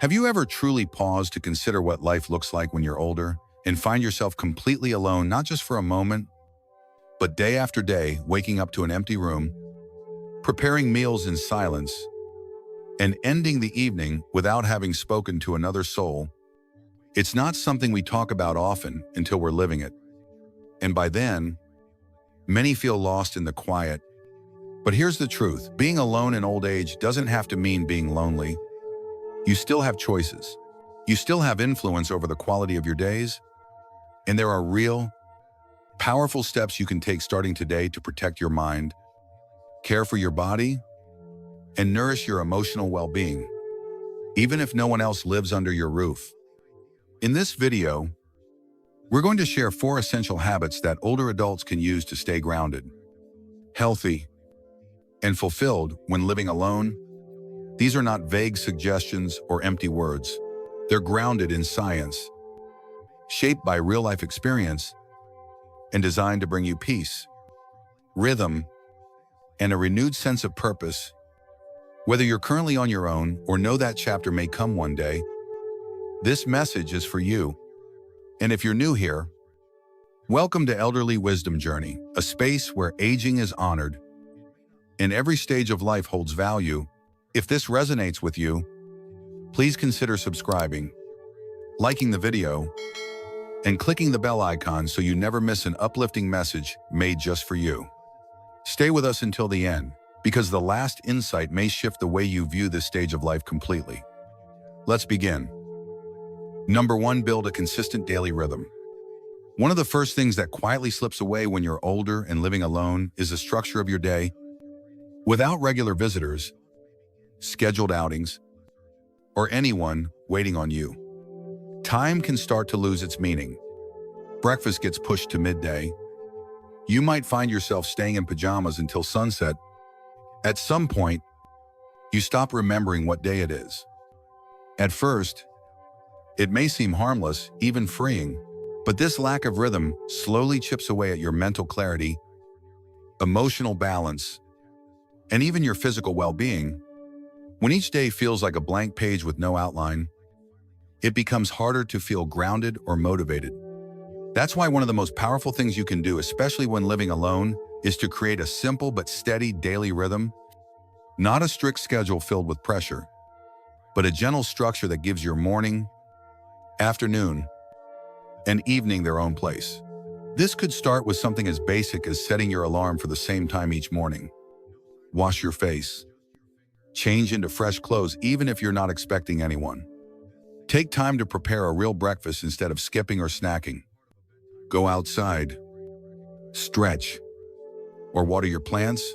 Have you ever truly paused to consider what life looks like when you're older and find yourself completely alone, not just for a moment, but day after day, waking up to an empty room, preparing meals in silence, and ending the evening without having spoken to another soul? It's not something we talk about often until we're living it. And by then, many feel lost in the quiet. But here's the truth: being alone in old age doesn't have to mean being lonely. You still have choices. You still have influence over the quality of your days. And there are real, powerful steps you can take starting today to protect your mind, care for your body, and nourish your emotional well-being, even if no one else lives under your roof. In this video, we're going to share 4 essential habits that older adults can use to stay grounded, healthy, and fulfilled when living alone. These are not vague suggestions or empty words. They're grounded in science, shaped by real-life experience, and designed to bring you peace, rhythm, and a renewed sense of purpose. Whether you're currently on your own or know that chapter may come one day, this message is for you. And if you're new here, welcome to Elderly Wisdom Journey, a space where aging is honored and every stage of life holds value. If this resonates with you, please consider subscribing, liking the video, and clicking the bell icon so you never miss an uplifting message made just for you. Stay with us until the end, because the last insight may shift the way you view this stage of life completely. Let's begin. Number 1, build a consistent daily rhythm. One of the first things that quietly slips away when you're older and living alone is the structure of your day. Without regular visitors, scheduled outings, or anyone waiting on you, time can start to lose its meaning. Breakfast gets pushed to midday. You might find yourself staying in pajamas until sunset. At some point, you stop remembering what day it is. At first, it may seem harmless, even freeing, but this lack of rhythm slowly chips away at your mental clarity, emotional balance, and even your physical well-being. When each day feels like a blank page with no outline, it becomes harder to feel grounded or motivated. That's why one of the most powerful things you can do, especially when living alone, is to create a simple but steady daily rhythm. Not a strict schedule filled with pressure, but a gentle structure that gives your morning, afternoon, and evening their own place. This could start with something as basic as setting your alarm for the same time each morning. Wash your face. Change into fresh clothes even if you're not expecting anyone. Take time to prepare a real breakfast instead of skipping or snacking. Go outside, stretch, or water your plants.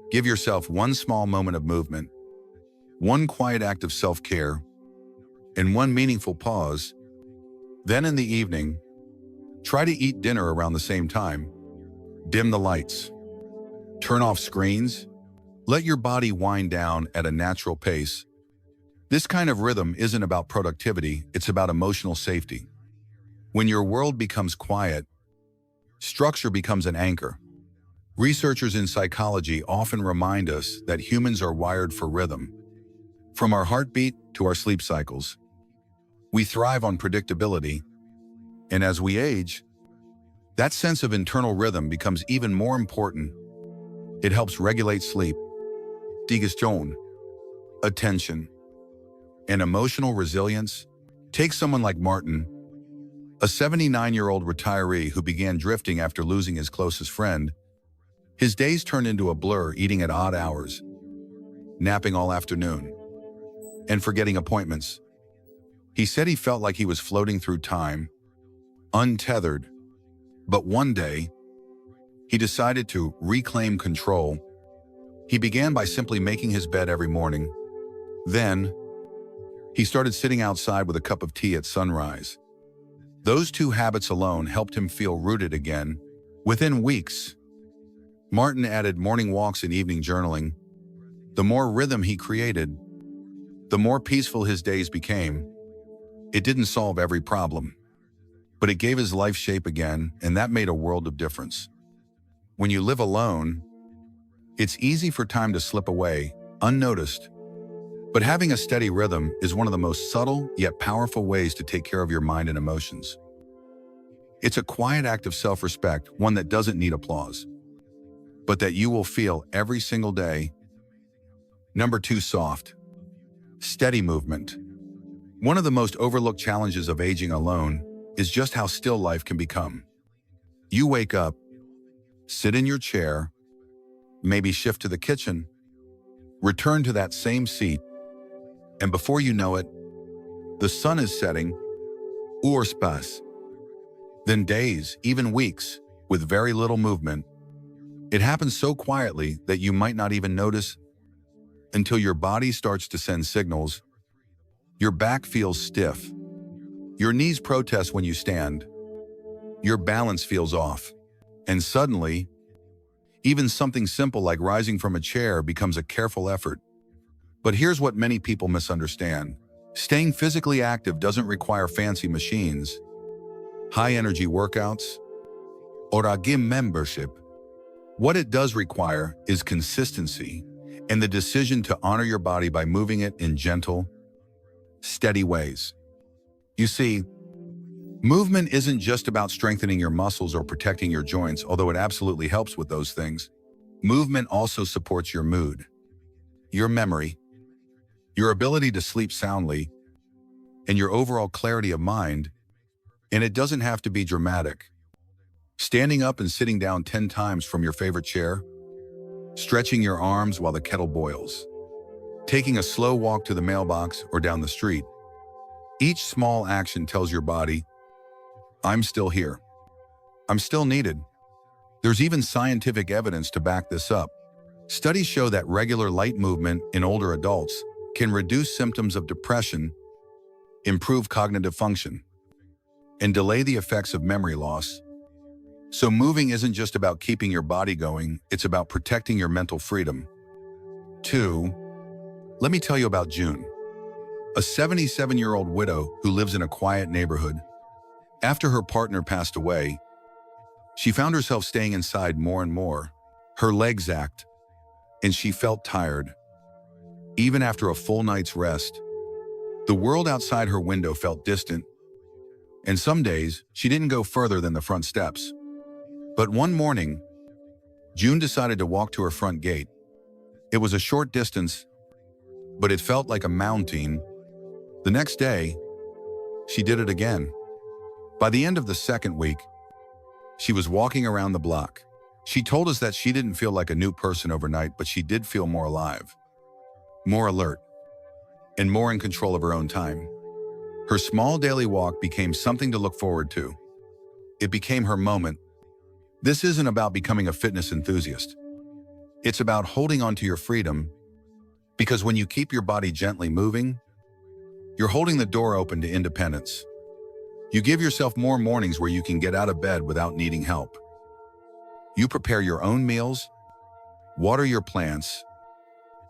Give yourself one small moment of movement, one quiet act of self-care, and one meaningful pause. Then in the evening, try to eat dinner around the same time. Dim the lights. Turn off screens. Let your body wind down at a natural pace. This kind of rhythm isn't about productivity, it's about emotional safety. When your world becomes quiet, structure becomes an anchor. Researchers in psychology often remind us that humans are wired for rhythm. From our heartbeat to our sleep cycles, we thrive on predictability. And as we age, that sense of internal rhythm becomes even more important. It helps regulate sleep, digestion, attention, and emotional resilience. Take someone like Martin, a 79-year-old retiree who began drifting after losing his closest friend. His days turned into a blur, eating at odd hours, napping all afternoon, and forgetting appointments. He said he felt like he was floating through time, untethered. But one day, he decided to reclaim control. He began by simply making his bed every morning. Then, he started sitting outside with a cup of tea at sunrise. Those 2 habits alone helped him feel rooted again. Within weeks, Martin added morning walks and evening journaling. The more rhythm he created, the more peaceful his days became. It didn't solve every problem, but it gave his life shape again, and that made a world of difference. When you live alone, it's easy for time to slip away, unnoticed. But having a steady rhythm is one of the most subtle yet powerful ways to take care of your mind and emotions. It's a quiet act of self-respect, one that doesn't need applause, but that you will feel every single day. Number 2, soft, steady movement. One of the most overlooked challenges of aging alone is just how still life can become. You wake up, sit in your chair, maybe shift to the kitchen, return to that same seat, and before you know it, the sun is setting, or passe. Then days, even weeks, with very little movement. It happens so quietly that you might not even notice until your body starts to send signals. Your back feels stiff. Your knees protest when you stand. Your balance feels off. And suddenly, even something simple like rising from a chair becomes a careful effort. But here's what many people misunderstand. Staying physically active doesn't require fancy machines, high-energy workouts, or a gym membership. What it does require is consistency and the decision to honor your body by moving it in gentle, steady ways. You see, movement isn't just about strengthening your muscles or protecting your joints, although it absolutely helps with those things. Movement also supports your mood, your memory, your ability to sleep soundly, and your overall clarity of mind. And it doesn't have to be dramatic. Standing up and sitting down 10 times from your favorite chair, stretching your arms while the kettle boils, taking a slow walk to the mailbox or down the street. Each small action tells your body, I'm still here. I'm still needed. There's even scientific evidence to back this up. Studies show that regular light movement in older adults can reduce symptoms of depression, improve cognitive function, and delay the effects of memory loss. So moving isn't just about keeping your body going, it's about protecting your mental freedom. 2. Let me tell you about June, a 77-year-old widow who lives in a quiet neighborhood. After her partner passed away, she found herself staying inside more and more. Her legs ached, and she felt tired. Even after a full night's rest, the world outside her window felt distant, and some days she didn't go further than the front steps. But one morning, June decided to walk to her front gate. It was a short distance, but it felt like a mountain. The next day, she did it again. By the end of the second week, she was walking around the block. She told us that she didn't feel like a new person overnight, but she did feel more alive, more alert, and more in control of her own time. Her small daily walk became something to look forward to. It became her moment. This isn't about becoming a fitness enthusiast. It's about holding on to your freedom, because when you keep your body gently moving, you're holding the door open to independence. You give yourself more mornings where you can get out of bed without needing help. You prepare your own meals, water your plants,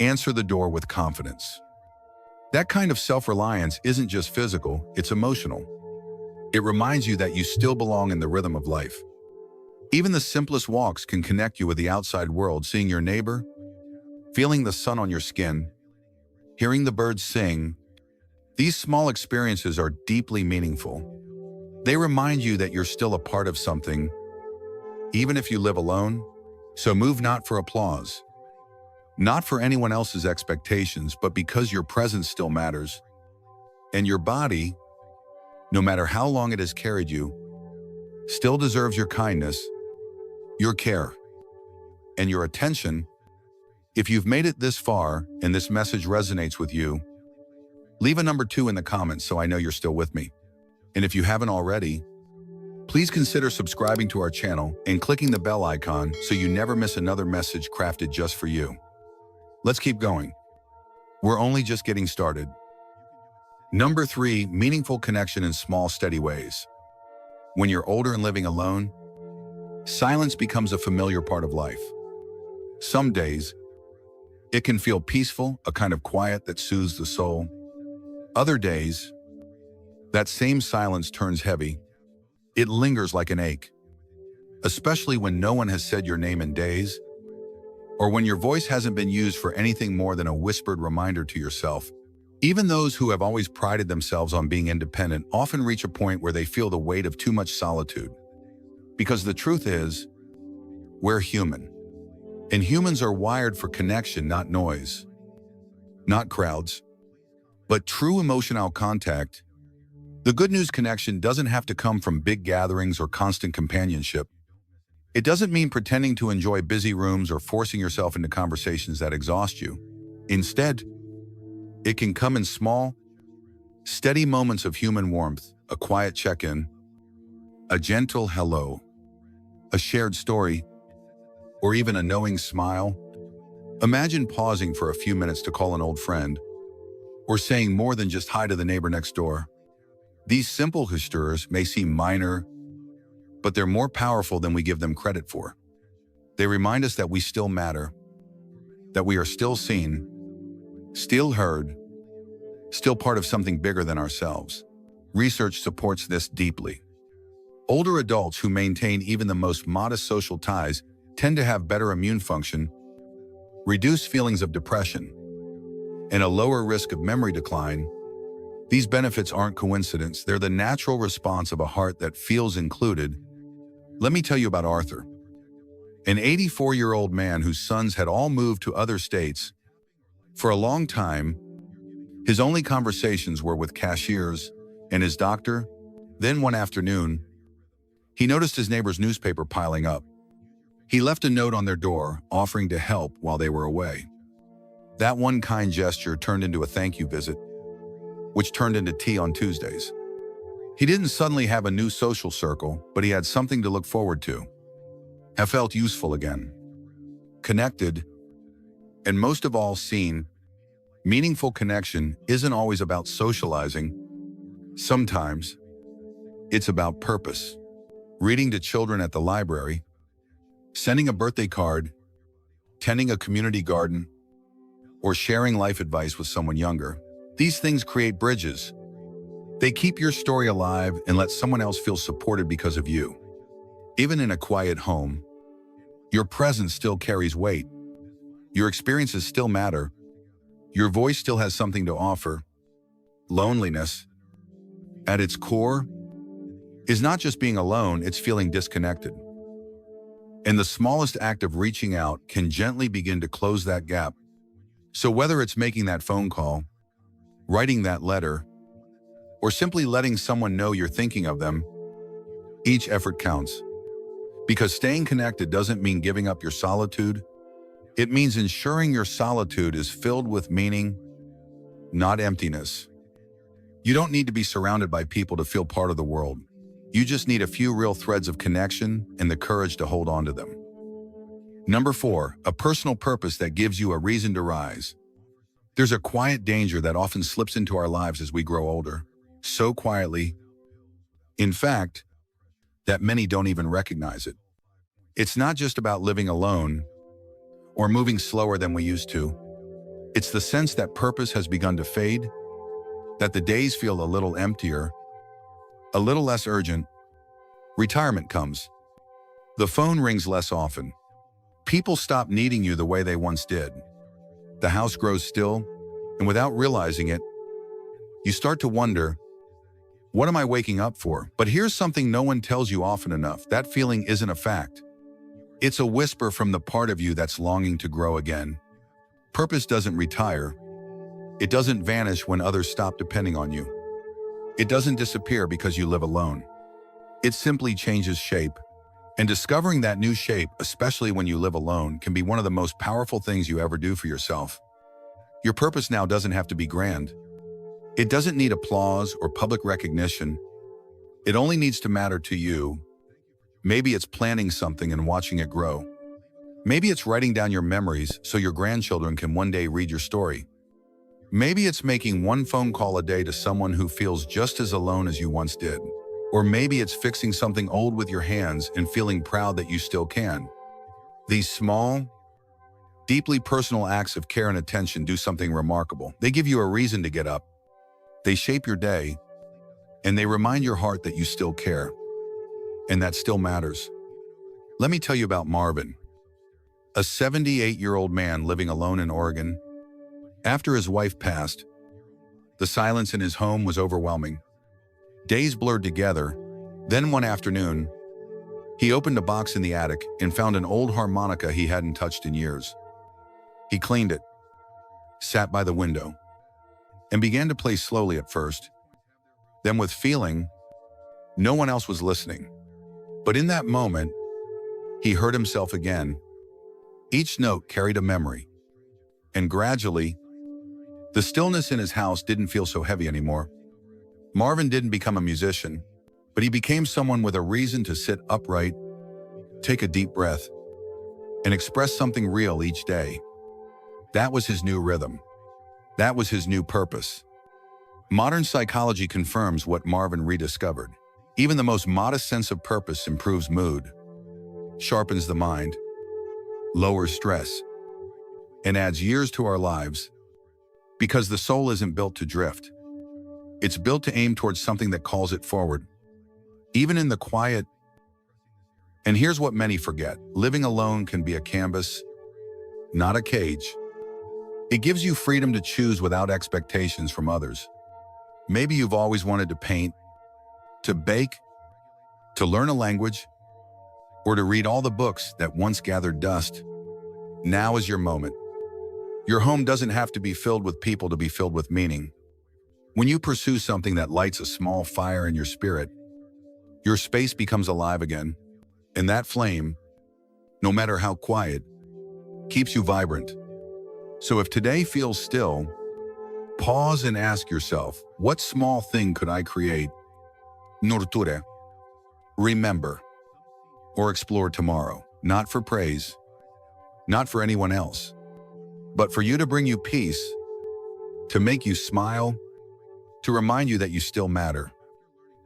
answer the door with confidence. That kind of self-reliance isn't just physical, it's emotional. It reminds you that you still belong in the rhythm of life. Even the simplest walks can connect you with the outside world, seeing your neighbor, feeling the sun on your skin, hearing the birds sing. These small experiences are deeply meaningful. They remind you that you're still a part of something, even if you live alone. So move not for applause, not for anyone else's expectations, but because your presence still matters. And your body, no matter how long it has carried you, still deserves your kindness, your care, and your attention. If you've made it this far and this message resonates with you, leave a number 2 in the comments so I know you're still with me. And if you haven't already, please consider subscribing to our channel and clicking the bell icon so you never miss another message crafted just for you. Let's keep going. We're only just getting started. Number 3, meaningful connection in small, steady ways. When you're older and living alone, silence becomes a familiar part of life. Some days, it can feel peaceful, a kind of quiet that soothes the soul. Other days, that same silence turns heavy. It lingers like an ache, especially when no one has said your name in days, or when your voice hasn't been used for anything more than a whispered reminder to yourself Even those who have always prided themselves on being independent often reach a point where they feel the weight of too much solitude. Because the truth is, we're human. And humans are wired for connection, not noise, not crowds, but true emotional contact. The good news: connection doesn't have to come from big gatherings or constant companionship. It doesn't mean pretending to enjoy busy rooms or forcing yourself into conversations that exhaust you. Instead, it can come in small, steady moments of human warmth: a quiet check-in, a gentle hello, a shared story, or even a knowing smile. Imagine pausing for a few minutes to call an old friend, or saying more than just hi to the neighbor next door. These simple gestures may seem minor, but they're more powerful than we give them credit for. They remind us that we still matter, that we are still seen, still heard, still part of something bigger than ourselves. Research supports this deeply. Older adults who maintain even the most modest social ties tend to have better immune function, reduced feelings of depression, and a lower risk of memory decline. These benefits aren't coincidence. They're the natural response of a heart that feels included. Let me tell you about Arthur, an 84-year-old man whose sons had all moved to other states. For a long time, his only conversations were with cashiers and his doctor. Then one afternoon, he noticed his neighbor's newspaper piling up. He left a note on their door offering to help while they were away. That one kind gesture turned into a thank you visit, which turned into tea on Tuesdays. He didn't suddenly have a new social circle, but he had something to look forward to. He felt useful again, connected, and most of all, seen. Meaningful connection isn't always about socializing. Sometimes it's about purpose. Reading to children at the library, sending a birthday card, tending a community garden, or sharing life advice with someone younger. These things create bridges. They keep your story alive and let someone else feel supported because of you. Even in a quiet home, your presence still carries weight. Your experiences still matter. Your voice still has something to offer. Loneliness, at its core, is not just being alone, it's feeling disconnected. And the smallest act of reaching out can gently begin to close that gap. So whether it's making that phone call, writing that letter, or simply letting someone know you're thinking of them, each effort counts. Because staying connected doesn't mean giving up your solitude. It means ensuring your solitude is filled with meaning, not emptiness. You don't need to be surrounded by people to feel part of the world. You just need a few real threads of connection and the courage to hold on to them. Number 4, a personal purpose that gives you a reason to rise. There's a quiet danger that often slips into our lives as we grow older, so quietly, in fact, that many don't even recognize it. It's not just about living alone or moving slower than we used to. It's the sense that purpose has begun to fade, that the days feel a little emptier, a little less urgent. Retirement comes. The phone rings less often. People stop needing you the way they once did. The house grows still, and without realizing it, you start to wonder, what am I waking up for? But here's something no one tells you often enough. That feeling isn't a fact. It's a whisper from the part of you that's longing to grow again. Purpose doesn't retire. It doesn't vanish when others stop depending on you. It doesn't disappear because you live alone. It simply changes shape. And discovering that new shape, especially when you live alone, can be one of the most powerful things you ever do for yourself. Your purpose now doesn't have to be grand. It doesn't need applause or public recognition. It only needs to matter to you. Maybe it's planting something and watching it grow. Maybe it's writing down your memories so your grandchildren can one day read your story. Maybe it's making one phone call a day to someone who feels just as alone as you once did. Or maybe it's fixing something old with your hands and feeling proud that you still can. These small, deeply personal acts of care and attention do something remarkable. They give you a reason to get up. They shape your day, and they remind your heart that you still care. And that still matters. Let me tell you about Marvin, a 78-year-old man living alone in Oregon. After his wife passed, The silence in his home was overwhelming. Days blurred together. Then one afternoon, he opened a box in the attic and found an old harmonica he hadn't touched in years. He cleaned it, sat by the window, and began to play slowly at first. Then with feeling, no one else was listening. But in that moment, he heard himself again. Each note carried a memory. And gradually, the stillness in his house didn't feel so heavy anymore. Marvin didn't become a musician, but he became someone with a reason to sit upright, take a deep breath, and express something real each day. That was his new rhythm. That was his new purpose. Modern psychology confirms what Marvin rediscovered. Even the most modest sense of purpose improves mood, sharpens the mind, lowers stress, and adds years to our lives. Because the soul isn't built to drift. It's built to aim towards something that calls it forward. Even in the quiet. And here's what many forget. Living alone can be a canvas, not a cage. It gives you freedom to choose without expectations from others. Maybe you've always wanted to paint, to bake, to learn a language, or to read all the books that once gathered dust. Now is your moment. Your home doesn't have to be filled with people to be filled with meaning. When you pursue something that lights a small fire in your spirit, your space becomes alive again. And that flame, no matter how quiet, keeps you vibrant. So if today feels still, pause and ask yourself, what small thing could I create? Nurture, remember, or explore tomorrow, not for praise, not for anyone else, but for you to bring you peace, to make you smile, to remind you that you still matter.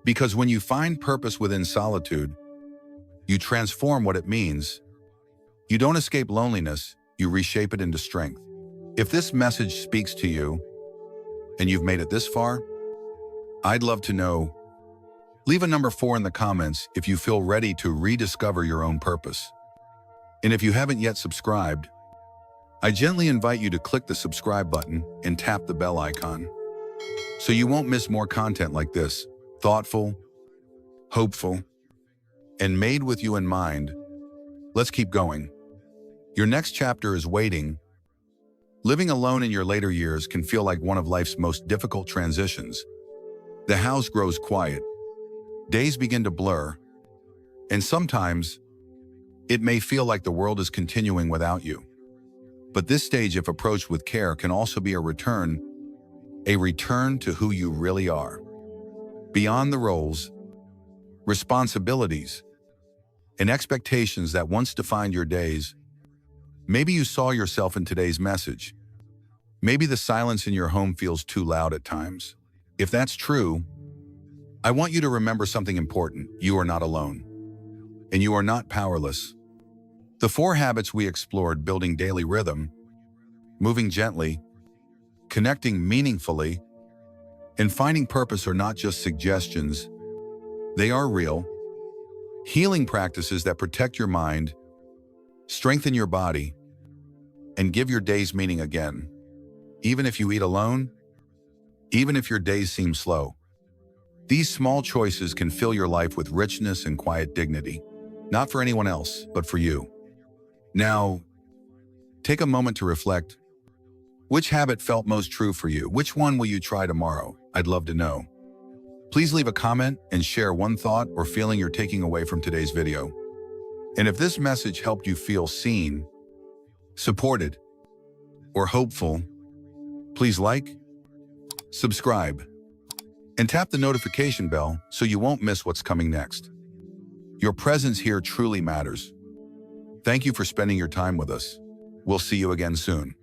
Because when you find purpose within solitude, you transform what it means. You don't escape loneliness, you reshape it into strength. If this message speaks to you, and you've made it this far, I'd love to know. Leave a number 4 in the comments if you feel ready to rediscover your own purpose. And if you haven't yet subscribed, I gently invite you to click the subscribe button and tap the bell icon, so you won't miss more content like this, thoughtful, hopeful, and made with you in mind. Let's keep going. Your next chapter is waiting. Living alone in your later years can feel like one of life's most difficult transitions. The house grows quiet. Days begin to blur. And sometimes, it may feel like the world is continuing without you. But this stage, if approached with care, can also be a return to who you really are. Beyond the roles, responsibilities, and expectations that once defined your days. Maybe you saw yourself in today's message. Maybe the silence in your home feels too loud at times. If that's true, I want you to remember something important. You are not alone. And you are not powerless. The 4 habits we explored, building daily rhythm, moving gently, connecting meaningfully, and finding purpose, are not just suggestions. They are real, healing practices that protect your mind, strengthen your body, and give your days meaning again. Even if you eat alone, even if your days seem slow, these small choices can fill your life with richness and quiet dignity, not for anyone else, but for you. Now, take a moment to reflect. Which habit felt most true for you? Which one will you try tomorrow? I'd love to know. Please leave a comment and share one thought or feeling you're taking away from today's video. And if this message helped you feel seen, supported, or hopeful, please like, subscribe, and tap the notification bell so you won't miss what's coming next. Your presence here truly matters. Thank you for spending your time with us. We'll see you again soon.